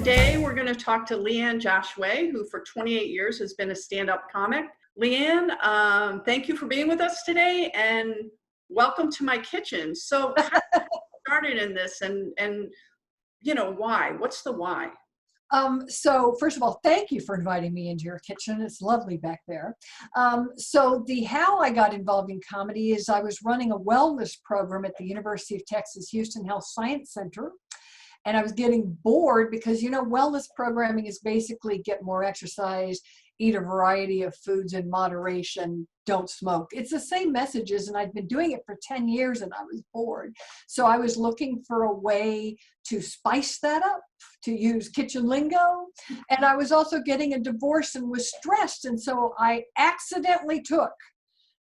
Today, we're going to talk to Leigh Jasheway, who for 28 years has been a stand-up comic. Leigh, thank you for being with us today, and welcome to my kitchen. So, how did you get started in this, and why? What's the why? So first of all, thank you for inviting me into your kitchen. It's lovely back there. So the how I got involved in comedy is I was running a wellness program at the University of Texas Houston Health Science Center. And I was getting bored because, wellness programming is basically get more exercise, eat a variety of foods in moderation, don't smoke. It's the same messages, and I'd been doing it for 10 years and I was bored. So I was looking for a way to spice that up, to use kitchen lingo. And I was also getting a divorce and was stressed. And so I accidentally took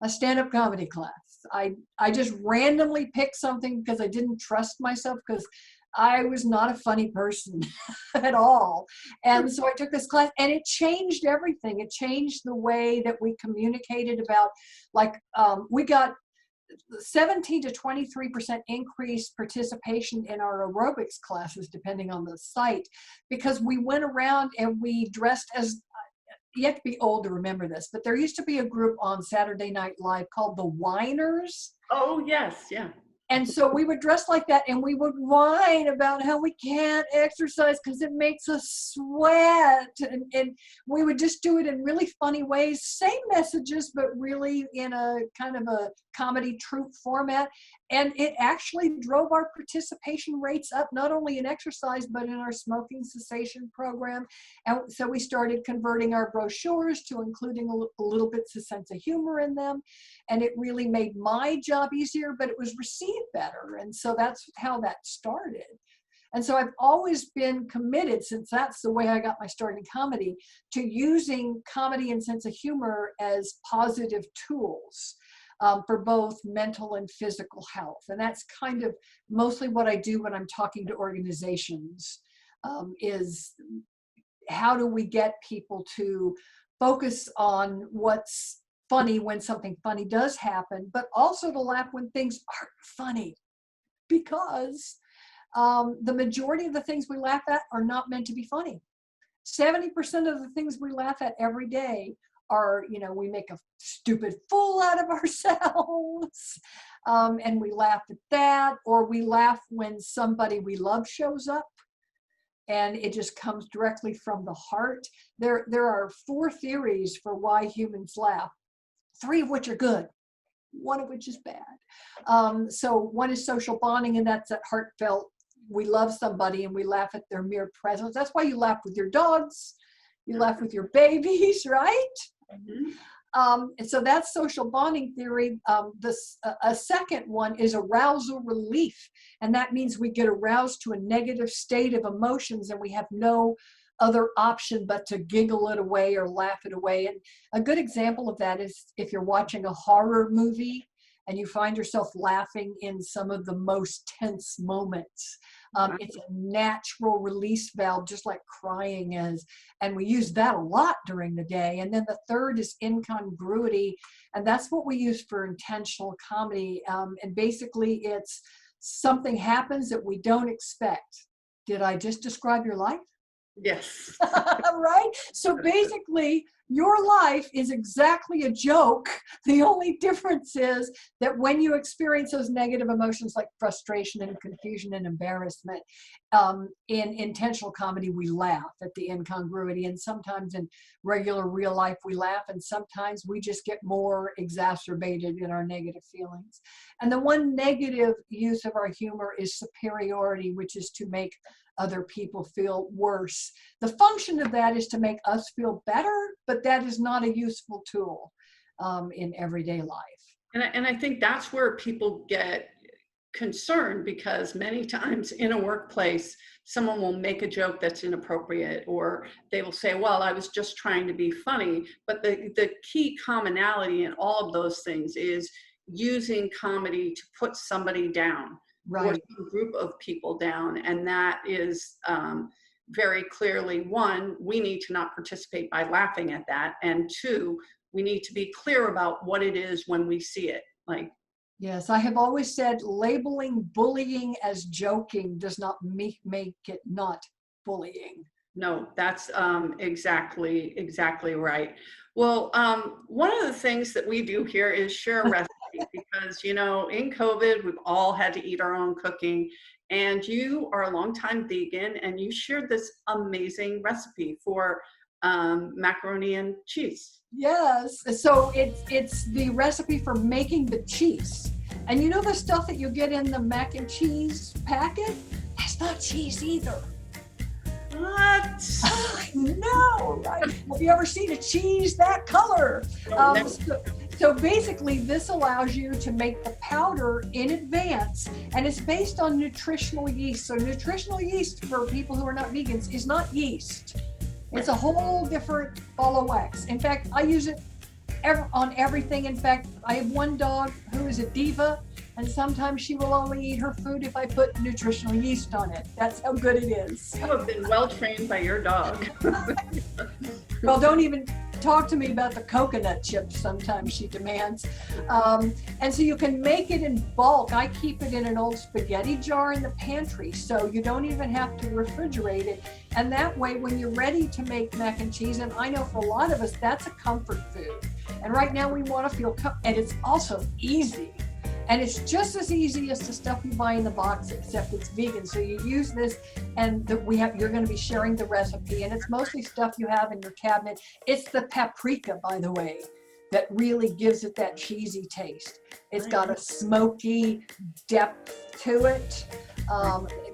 a stand-up comedy class. I just randomly picked something because I didn't trust myself, because I was not a funny person at all. And so I took this class and it changed everything. It changed the way that we communicated about, we got 17 to 23% increased participation in our aerobics classes, depending on the site, because we went around and we dressed as, you have to be old to remember this, but there used to be a group on Saturday Night Live called the Whiners. Oh, yes, yeah. And so we would dress like that and we would whine about how we can't exercise because it makes us sweat. And we would just do it in really funny ways, same messages, but really in a kind of a comedy troupe format. And it actually drove our participation rates up, not only in exercise, but in our smoking cessation program. And so we started converting our brochures to including a little bits of sense of humor in them. And it really made my job easier, but it was received better. And so that's how that started. And so I've always been committed, since that's the way I got my start in comedy, to using comedy and sense of humor as positive tools for both mental and physical health. And that's kind of mostly what I do when I'm talking to organizations, is how do we get people to focus on what's funny when something funny does happen, but also to laugh when things aren't funny, because the majority of the things we laugh at are not meant to be funny. 70% of the things we laugh at every day are, we make a stupid fool out of ourselves, and we laugh at that, or we laugh when somebody we love shows up, and it just comes directly from the heart. There are 4 theories for why humans laugh, 3 of which are good, 1 of which is bad. So one is social bonding, and that's that heartfelt, we love somebody and we laugh at their mere presence. That's why you laugh with your dogs, you laugh with your babies, right? Mm-hmm. And so that's social bonding theory. A second one is arousal relief. And that means we get aroused to a negative state of emotions and we have no other option but to giggle it away or laugh it away. And a good example of that is if you're watching a horror movie and you find yourself laughing in some of the most tense moments. It's a natural release valve, just like crying is. And we use that a lot during the day. And then the third is incongruity. And that's what we use for intentional comedy. And basically it's something happens that we don't expect. Did I just describe your life? Yes. Right? So basically, your life is exactly a joke. The only difference is that when you experience those negative emotions like frustration and confusion and embarrassment, in intentional comedy, we laugh at the incongruity. And sometimes in regular real life, we laugh. And sometimes we just get more exacerbated in our negative feelings. And the one negative use of our humor is superiority, which is to make other people feel worse. The function of that is to make us feel better, but that is not a useful tool in everyday life. And I think that's where people get concerned, because many times in a workplace, someone will make a joke that's inappropriate, or they will say, well, I was just trying to be funny. But the key commonality in all of those things is using comedy to put somebody down. Right. Or a group of people down. And that is very clearly, 1, we need to not participate by laughing at that. And 2, we need to be clear about what it is when we see it. Yes, I have always said labeling bullying as joking does not make it not bullying. No, that's exactly right. Well, one of the things that we do here is share a recipe because, in COVID, we've all had to eat our own cooking. And you are a longtime vegan, and you shared this amazing recipe for macaroni and cheese. Yes. So it's the recipe for making the cheese. And you know the stuff that you get in the mac and cheese packet? That's not cheese either. What? No, right? Have you ever seen a cheese that color? So basically, this allows you to make the powder in advance, and it's based on nutritional yeast. So nutritional yeast, for people who are not vegans, is not yeast. It's a whole different ball of wax. In fact, I use it on everything. In fact, I have one dog who is a diva, and sometimes she will only eat her food if I put nutritional yeast on it. That's how good it is. You have been well trained by your dog. Well, don't even talk to me about the coconut chips sometimes she demands. And so you can make it in bulk. I keep it in an old spaghetti jar in the pantry, so you don't even have to refrigerate it. And that way, when you're ready to make mac and cheese, and I know for a lot of us, that's a comfort food. And right now we want to feel, and it's also easy. And it's just as easy as the stuff you buy in the box, except it's vegan. So you use this, and you're going to be sharing the recipe, and it's mostly stuff you have in your cabinet. It's the paprika, by the way, that really gives it that cheesy taste. It's got a smoky depth to it,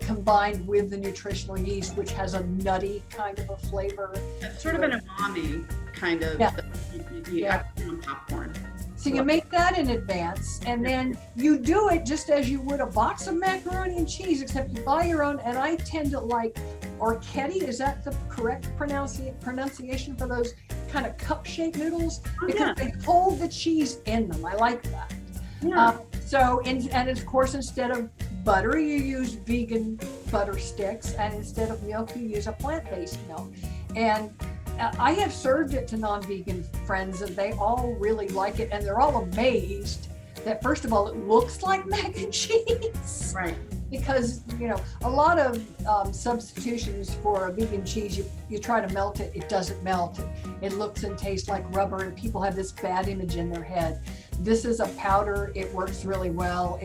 combined with the nutritional yeast, which has a nutty kind of a flavor. It's sort of an umami kind of popcorn. So you make that in advance, and then you do it just as you would a box of macaroni and cheese, except you buy your own. And I tend to like orchetti. Is that the correct pronunciation for those kind of cup-shaped noodles? Because they hold the cheese in them. I like that. And of course, instead of butter, you use vegan butter sticks, and instead of milk, you use a plant-based milk. And I have served it to non-vegan friends, and they all really like it, and they're all amazed that, first of all, it looks like mac and cheese. Right. Because, a lot of substitutions for a vegan cheese, you try to melt it, it doesn't melt. It looks and tastes like rubber, and people have this bad image in their head. This is a powder. It works really well.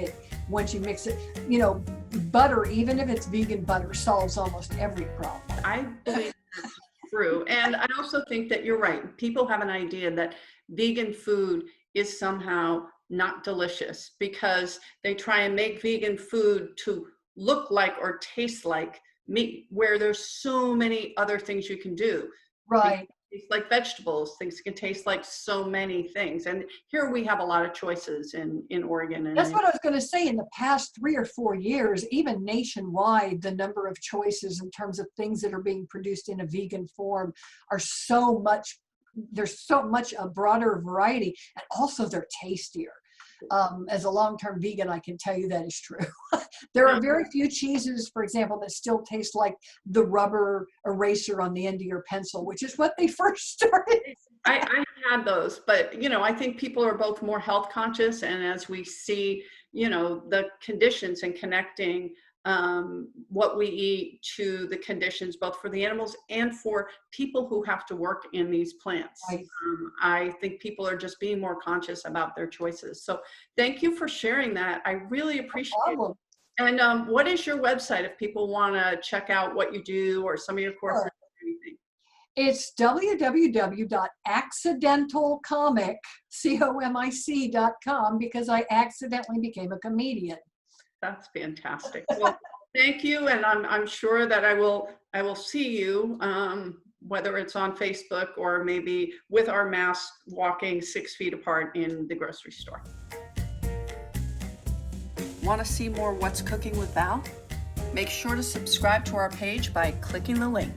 Once you mix it, butter, even if it's vegan butter, solves almost every problem. I believe that's true. And I also think that you're right. People have an idea that vegan food is somehow not delicious because they try and make vegan food to look like or taste like meat, where there's so many other things you can do. Right. It's like vegetables. Things can taste like so many things. And here we have a lot of choices in Oregon. And that's what I was going to say. In the past 3 or 4 years, even nationwide, the number of choices in terms of things that are being produced in a vegan form are so much. There's so much a broader variety, and also they're tastier. As a long-term vegan, I can tell you that is true. There are very few cheeses, for example, that still taste like the rubber eraser on the end of your pencil, which is what they first started. I had those, but I think people are both more health conscious, and as we see, the conditions and connecting what we eat to the conditions, both for the animals and for people who have to work in these plants. Right. I think people are just being more conscious about their choices. So thank you for sharing that. I really appreciate it. And what is your website if people want to check out what you do or some of your courses or anything? It's www.accidentalcomic.com because I accidentally became a comedian. That's fantastic. Well, thank you, and I'm sure that I will see you, whether it's on Facebook or maybe with our mask, walking 6 feet apart in the grocery store. Want to see more What's Cooking with Val? Make sure to subscribe to our page by clicking the link.